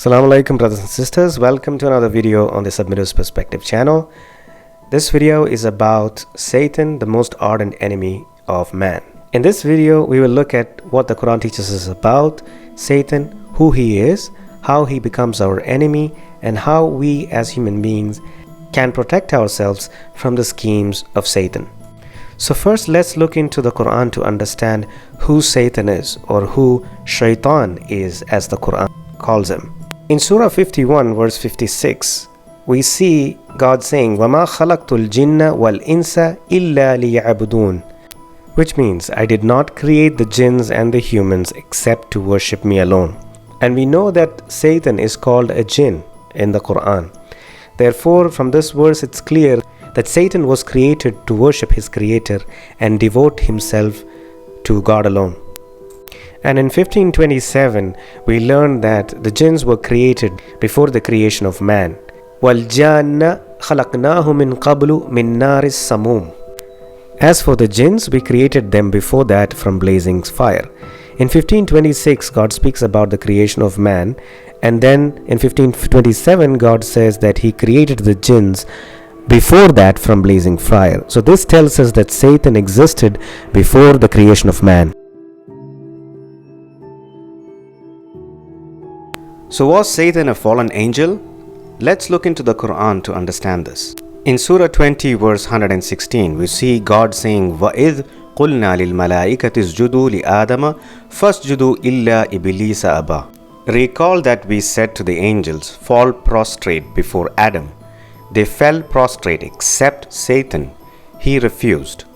Assalamu alaikum brothers and sisters, welcome to another video on the Submitter's Perspective channel. This video is about Satan, the most ardent enemy of man. In this video we will look at what the Quran teaches us about Satan, who he is, how he becomes our enemy, and how we as human beings can protect ourselves from the schemes of Satan. So first let's look into the Quran to understand who Satan is, or who Shaitan is as the Quran calls him. In Surah 51 verse 56, we see God saying, وَمَا خَلَقْتُ الْجِنَّ وَالْإِنسَ إِلَّا لِيَعْبُدُونَ, which means I did not create the jinns and the humans except to worship me alone. And we know that Satan is called a jinn in the Quran. Therefore, from this verse it's clear that Satan was created to worship his creator and devote himself to God alone. And in 1527, we learn that the jinns were created before the creation of man. وَالْجَانَّ خَلَقْنَاهُ مِنْ قَبْلُ مِنْ نَارِ السَّمُومِ. As for the jinns, we created them before that from blazing fire. In 1526, God speaks about the creation of man, and then in 1527, God says that He created the jinns before that from blazing fire. So this tells us that Satan existed before the creation of man. So was Satan a fallen angel? Let's look into the Quran to understand this. In Surah 20 verse 116, we see God saying, وَإِذْ قُلْنَا لِلْمَلَائِكَةِ اسْجُدُوا لِآدَمَ فَاسْجُدُوا إِلَّا إِبْلِيسَ أَبَى. Recall that we said to the angels, fall prostrate before Adam. They fell prostrate except Satan. He refused.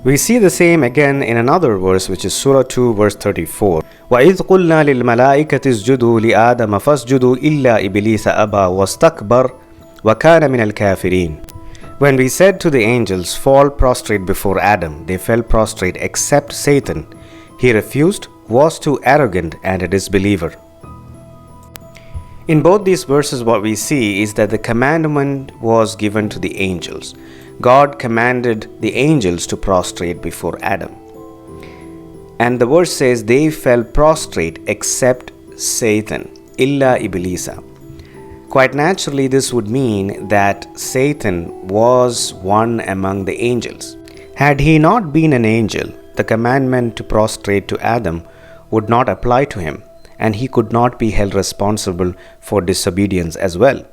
We see the same again in another verse, which is Surah 2 verse 34. وَإِذْ قُلْنَا لِلْمَلَائِكَةِ اسْجُدُوا لِآدَمَ فَاسْجُدُوا إِلَّا إِبْلِيسَ أَبَى وَاسْتَكْبَرَ وَكَانَ مِنَ الْكَافِرِينَ. When we said to the angels, fall prostrate before Adam, they fell prostrate except Satan. He refused, was too arrogant, and a disbeliever. In both these verses, what we see is that the commandment was given to the angels. God commanded the angels to prostrate before Adam. And the verse says they fell prostrate except Satan, illa iblisa. Quite naturally, this would mean that Satan was one among the angels. Had he not been an angel, the commandment to prostrate to Adam would not apply to him, and he could not be held responsible for disobedience as well.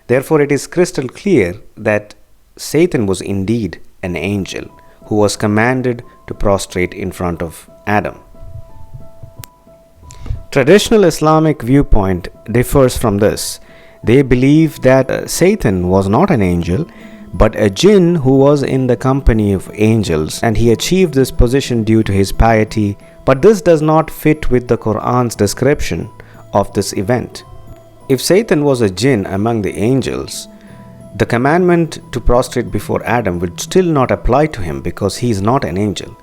Therefore, it is crystal clear that Satan was indeed an angel who was commanded to prostrate in front of Adam. Traditional Islamic viewpoint differs from this. They believe that Satan was not an angel, but a jinn who was in the company of angels, and he achieved this position due to his piety. But this does not fit with the Quran's description of this event. If Satan was a jinn among the angels, the commandment to prostrate before Adam would still not apply to him because he is not an angel.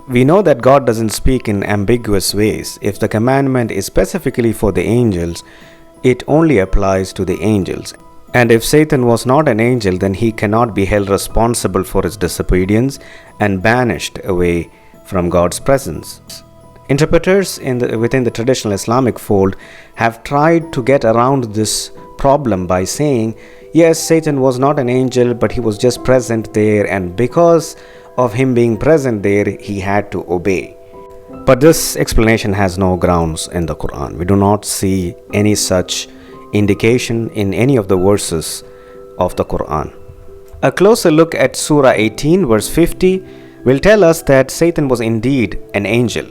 We know that God doesn't speak in ambiguous ways. If the commandment is specifically for the angels, it only applies to the angels. And if Satan was not an angel, then he cannot be held responsible for his disobedience and banished away from God's presence. Interpreters within the traditional Islamic fold have tried to get around this problem by saying, yes, Satan was not an angel, but he was just present there, and because of him being present there, he had to obey. But this explanation has no grounds in the Quran. We do not see any such indication in any of the verses of the Quran. A closer look at Surah 18 verse 50 will tell us that Satan was indeed an angel.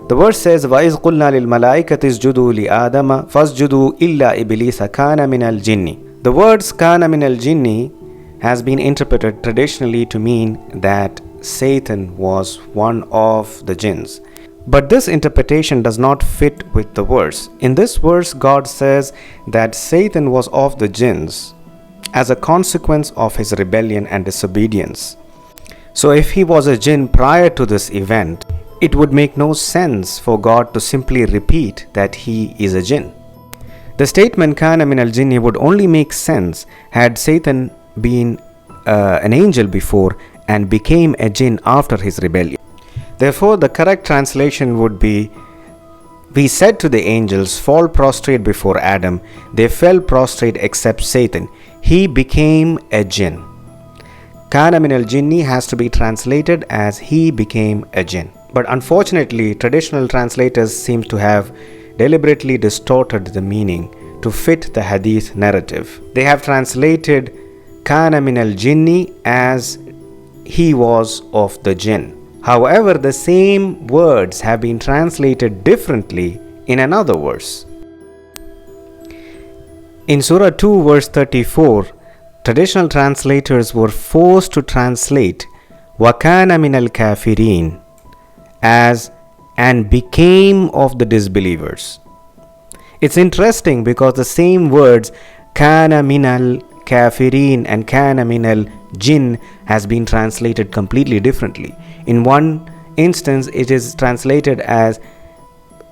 The verse says, وَإِذْ قُلْنَا لِلْمَلَائِكَةِ اسْجُدُوا لِآدَمَ فَاسْجُدُوا إِلَّا إِبْلِيسَ كَانَ مِنَ الْجِنِّ. The words كَانَ مِنَ الْجِنِّ has been interpreted traditionally to mean that Satan was one of the jinns. But this interpretation does not fit with the verse. In this verse, God says that Satan was of the jinns as a consequence of his rebellion and disobedience. So if he was a jinn prior to this event, it would make no sense for God to simply repeat that he is a jinn. The statement kana min al-jinni would only make sense had Satan been an angel before and became a jinn after his rebellion. Therefore, the correct translation would be We said to the angels, fall prostrate before Adam. They fell prostrate except Satan. He became a jinn. Kana min al-jinni has to be translated as he became a jinn. But unfortunately, traditional translators seem to have deliberately distorted the meaning to fit the hadith narrative. They have translated Kana min al-jinni as he was of the jinn. However, the same words have been translated differently in another verse. In Surah 2 verse 34, traditional translators were forced to translate وَكَانَ مِنَ الْكَافِرِينَ as and became of the disbelievers. It's interesting because the same words كَانَ مِنَ الْكَافِرِينَ and كَانَ مِنَ الْجِنِّ has been translated completely differently. In one instance, it is translated as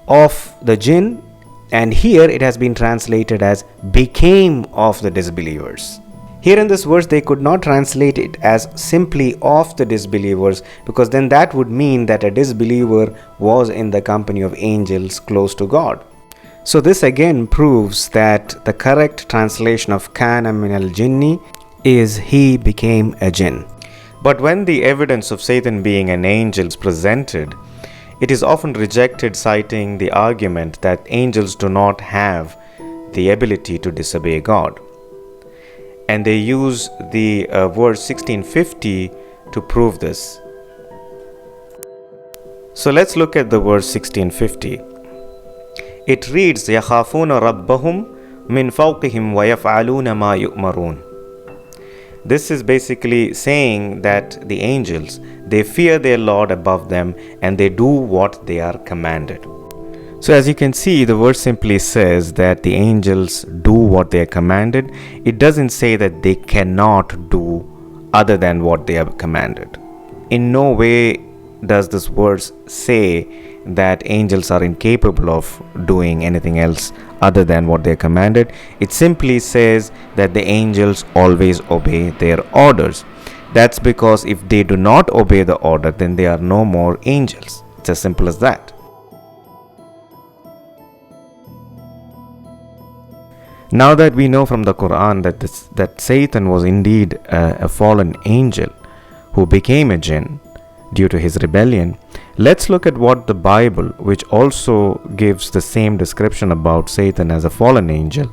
of the jinn, and here it has been translated as became of the disbelievers. Here in this verse, they could not translate it as simply of the disbelievers, because then that would mean that a disbeliever was in the company of angels close to God. So this again proves that the correct translation of kana min al-jinni is he became a jinn. But when the evidence of Satan being an angel is presented, it is often rejected, citing the argument that angels do not have the ability to disobey God. And they use the verse 1650 to prove this. So let's look at the verse 1650. It reads, يَخَافُونَ رَبَّهُمْ مِنْ فَوْقِهِمْ وَيَفْعَلُونَ مَا يُؤْمَرُونَ. This is basically saying that the angels, they fear their Lord above them and they do what they are commanded. So as you can see, the verse simply says that the angels do what they are commanded. It doesn't say that they cannot do other than what they are commanded. In no way does this verse say that angels are incapable of doing anything else other than what they are commanded. It simply says that the angels always obey their orders. That's because if they do not obey the order, then they are no more angels. It's as simple as that. Now that we know from the Quran that Satan was indeed a fallen angel who became a jinn due to his rebellion, let's look at what the Bible, which also gives the same description about Satan as a fallen angel,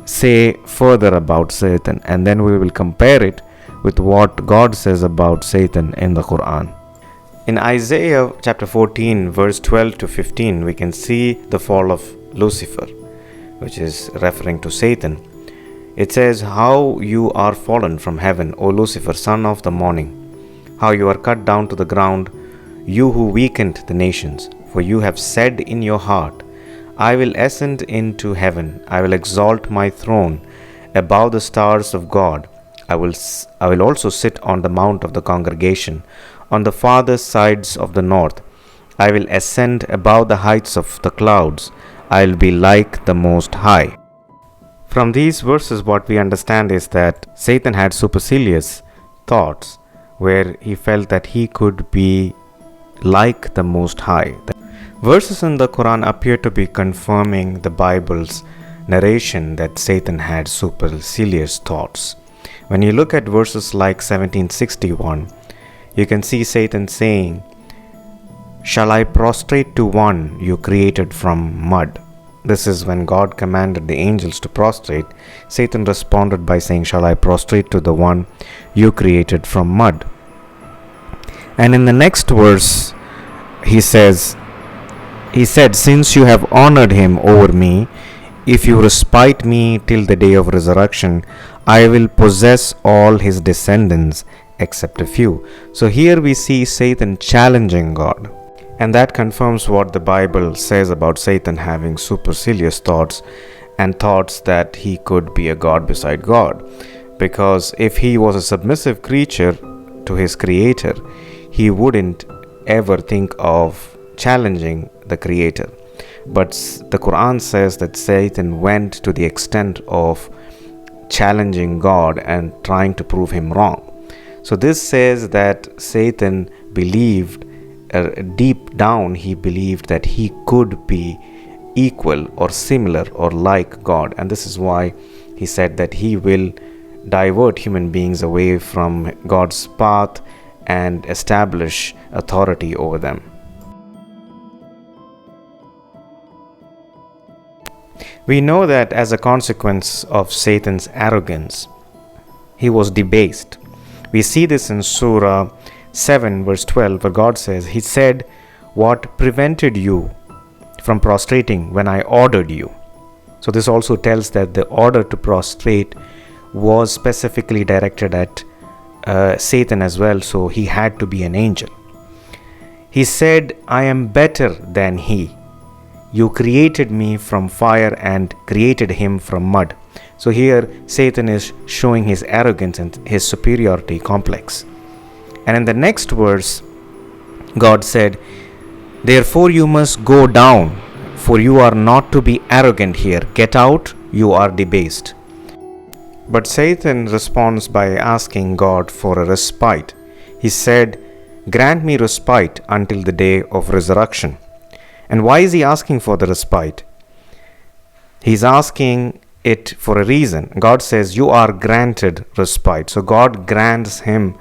say further about Satan, and then we will compare it with what God says about Satan in the Quran. In Isaiah chapter 14 verse 12 to 15, we can see the fall of Lucifer, which is referring to Satan. It says, "How you are fallen from heaven, O Lucifer, son of the morning! How you are cut down to the ground, you who weakened the nations! For you have said in your heart, I will ascend into heaven. I will exalt my throne above the stars of God. I will also sit on the mount of the congregation, on the farthest sides of the north. I will ascend above the heights of the clouds. I will be like the Most High." From these verses, what we understand is that Satan had supercilious thoughts where he felt that he could be like the Most High. The verses in the Quran appear to be confirming the Bible's narration that Satan had supercilious thoughts. When you look at verses like 1761, you can see Satan saying, "Shall I prostrate to one you created from mud?" This is when God commanded the angels to prostrate. Satan responded by saying, "Shall I prostrate to the one you created from mud?" And in the next verse, he said, "Since you have honored him over me, if you respite me till the day of resurrection, I will possess all his descendants except a few." So here we see Satan challenging God. And that confirms what the Bible says about Satan having supercilious thoughts and thoughts that he could be a god beside God. Because if he was a submissive creature to his creator, he wouldn't ever think of challenging the creator. But the Quran says that Satan went to the extent of challenging God and trying to prove him wrong. So this says that Satan believed deep down he believed that he could be equal or similar or like God, and this is why he said that he will divert human beings away from God's path and establish authority over them. We know that as a consequence of Satan's arrogance, he was debased. We see this in Surah 7 verse 12, where God says, He said, "What prevented you from prostrating when I ordered you?" So this also tells that the order to prostrate was specifically directed at Satan as well, so he had to be an angel. He said, "I am better than he. You created me from fire and created him from mud." So here Satan is showing his arrogance and his superiority complex. And in the next verse, God said, "Therefore you must go down, for you are not to be arrogant here. Get out, you are debased." But Satan responds by asking God for a respite. He said, "Grant me respite until the day of resurrection." And why is he asking for the respite? He's asking it for a reason. God says, "You are granted respite." So God grants him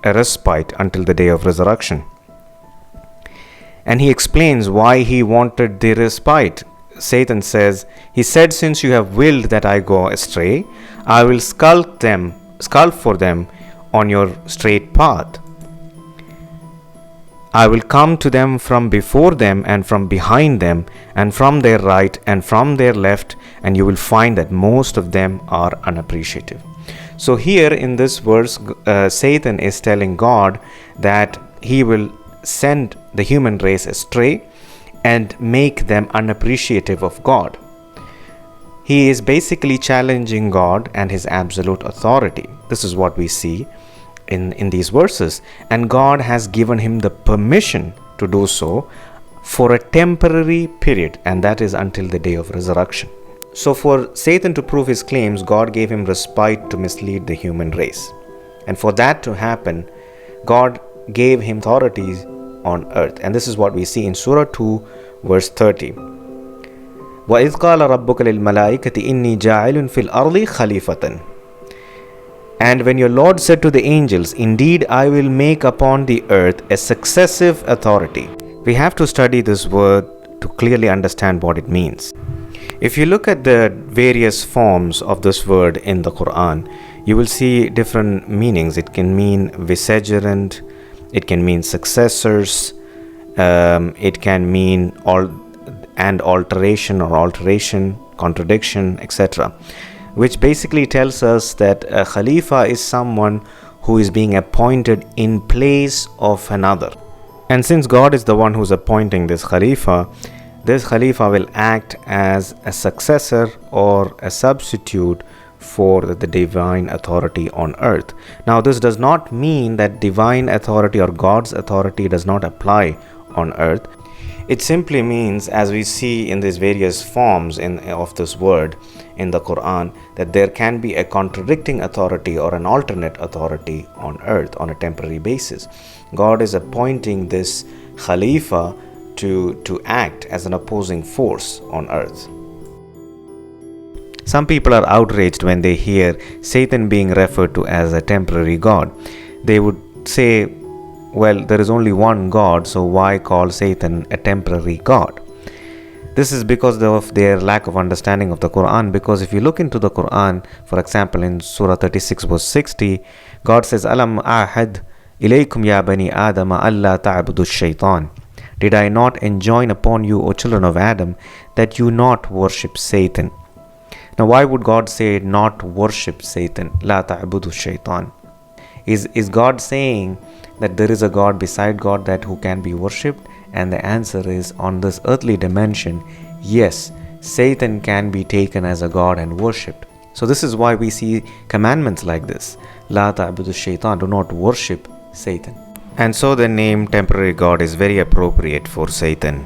a respite until the day of resurrection. And he explains why he wanted the respite. Satan says, he said, "Since you have willed that I go astray, I will sculpt for them on your straight path. I will come to them from before them and from behind them and from their right and from their left, and you will find that most of them are unappreciative." So here in this verse, Satan is telling God that he will send the human race astray and make them unappreciative of God. He is basically challenging God and his absolute authority. This is what we see in these verses. And God has given him the permission to do so for a temporary period, and that is until the day of resurrection. So for Satan to prove his claims, God gave him respite to mislead the human race. And for that to happen, God gave him authorities on earth. And this is what we see in Surah 2 verse 30. وَإِذْ قَالَ رَبُّكَ لِلْمَلَائِكَةِ إِنِّي جَاعِلٌ فِي الْأَرْضِ خَلِيفَةً. And when your Lord said to the angels, "Indeed, I will make upon the earth a successive authority." We have to study this word to clearly understand what it means. If you look at the various forms of this word in the Quran, you will see different meanings. It can mean vicegerent, it can mean successors, it can mean alteration, contradiction, etc., which basically tells us that a Khalifa is someone who is being appointed in place of another. And since God is the one who's appointing this Khalifa will act as a successor or a substitute for the divine authority on earth. Now, this does not mean that divine authority or God's authority does not apply on earth. It simply means, as we see in these various forms of this word in the Quran, that there can be a contradicting authority or an alternate authority on earth on a temporary basis. God is appointing this Khalifa to act as an opposing force on earth. Some people are outraged when they hear Satan being referred to as a temporary God. They would say, well, there is only one God, so why call Satan a temporary God? This is because of their lack of understanding of the Quran. Because if you look into the Quran, for example, in Surah 36 verse 60, God says, "Alam ahad ilaykum ya bani Adam alla ta'budu shaitan." Did I not enjoin upon you, O children of Adam, that you not worship Satan? Now, why would God say not worship Satan? La ta'budu shaitan. Is God saying that there is a God beside God that who can be worshipped? And the answer is, on this earthly dimension, yes, Satan can be taken as a God and worshipped. So this is why we see commandments like this. La ta'budu shaitan, do not worship Satan. And so the name temporary God is very appropriate for Satan.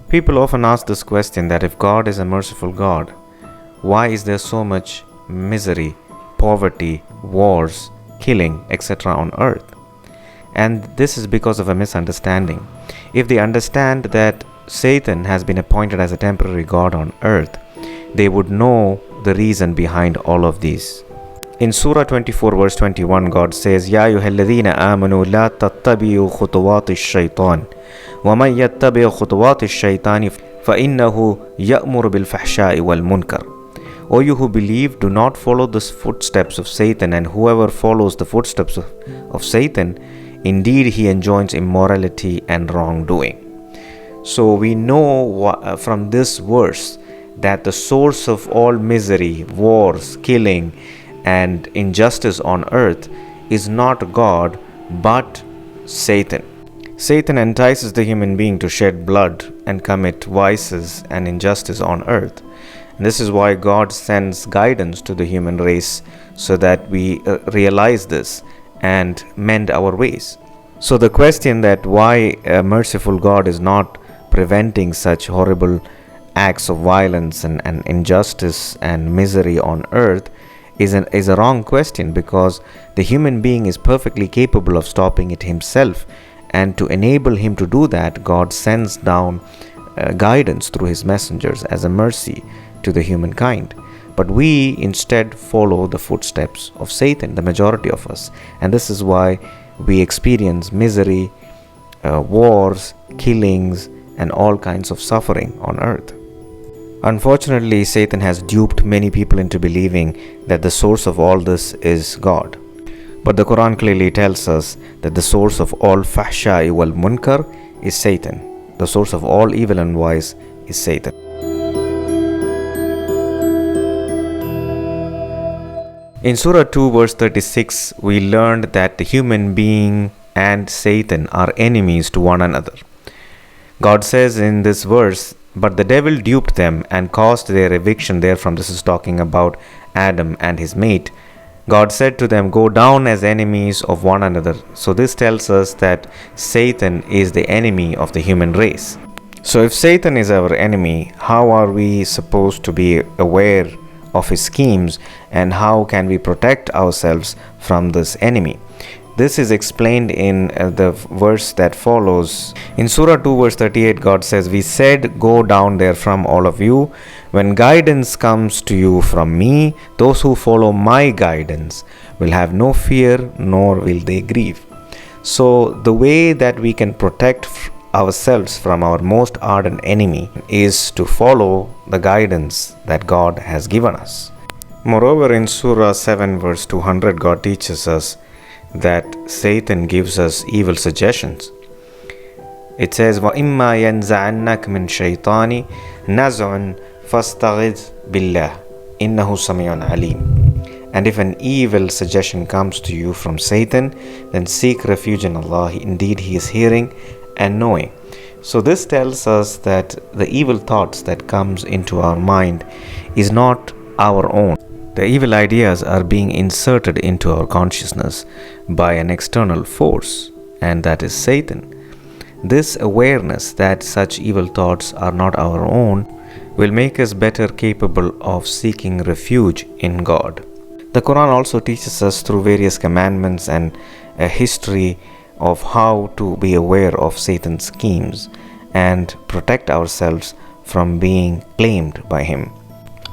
People often ask this question, that if God is a merciful God, why is there so much misery, poverty, wars, killing, etc. on earth. And this is because of a misunderstanding. If they understand that Satan has been appointed as a temporary god on earth, they would know the reason behind all of these. In Surah 24 verse 21, God says, Ya ayyuhalladhina amanu la tattabi'u khutuwati shaitan wa man yattabi' khutuwati shaitani fa innahu ya'muru bil fahsha'i wal munkar. O you who believe, do not follow the footsteps of Satan, and whoever follows the footsteps of Satan, indeed he enjoins immorality and wrongdoing. So we know from this verse that the source of all misery, wars, killing, and injustice on earth is not God but Satan. Satan entices the human being to shed blood and commit vices and injustice on earth. And this is why God sends guidance to the human race so that we realize this and mend our ways. So the question that why a merciful God is not preventing such horrible acts of violence and injustice and misery on earth is a wrong question, because the human being is perfectly capable of stopping it himself, and to enable him to do that, God sends down guidance through his messengers as a mercy to the humankind. But we instead follow the footsteps of Satan, the majority of us, and this is why we experience misery, wars, killings, and all kinds of suffering on earth. Unfortunately, Satan has duped many people into believing that the source of all this is God. But the Quran clearly tells us that the source of all fahsha'i wal munkar is Satan. The source of all evil and vice is Satan. In Surah 2 verse 36, we learned that the human being and Satan are enemies to one another. God says in this verse, but the devil duped them and caused their eviction therefrom. This is talking about Adam and his mate. God said to them, go down as enemies of one another. So this tells us that Satan is the enemy of the human race. So if Satan is our enemy, how are we supposed to be aware of his schemes, and how can we protect ourselves from this enemy? This is explained in the verse that follows. In Surah 2 verse 38, God says, we said, go down there from all of you. When guidance comes to you from me, those who follow my guidance will have no fear, nor will they grieve. So the way that we can protect ourselves from our most ardent enemy is to follow the guidance that God has given us. Moreover, in Surah 7 verse 200, God teaches us that Satan gives us evil suggestions. It says, وَإِمَّا يَنْزَعَنَّكَ مِنْ شَيْطَانِ نَزْعٌ فَاسْتَعِذْ بِاللَّهِ إِنَّهُ سَمِيعٌ عَلِيمٌ. And if an evil suggestion comes to you from Satan, then seek refuge in Allah. Indeed, He is hearing and knowing. So this tells us that the evil thoughts that comes into our mind is not our own. The evil ideas are being inserted into our consciousness by an external force, and that is Satan. This awareness that such evil thoughts are not our own will make us better capable of seeking refuge in God. The Quran also teaches us through various commandments and a history of how to be aware of Satan's schemes and protect ourselves from being claimed by him.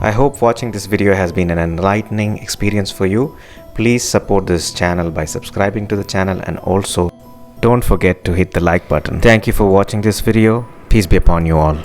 I hope watching this video has been an enlightening experience for you. Please support this channel by subscribing to the channel, and also don't forget to hit the like button. Thank you for watching this video. Peace be upon you all.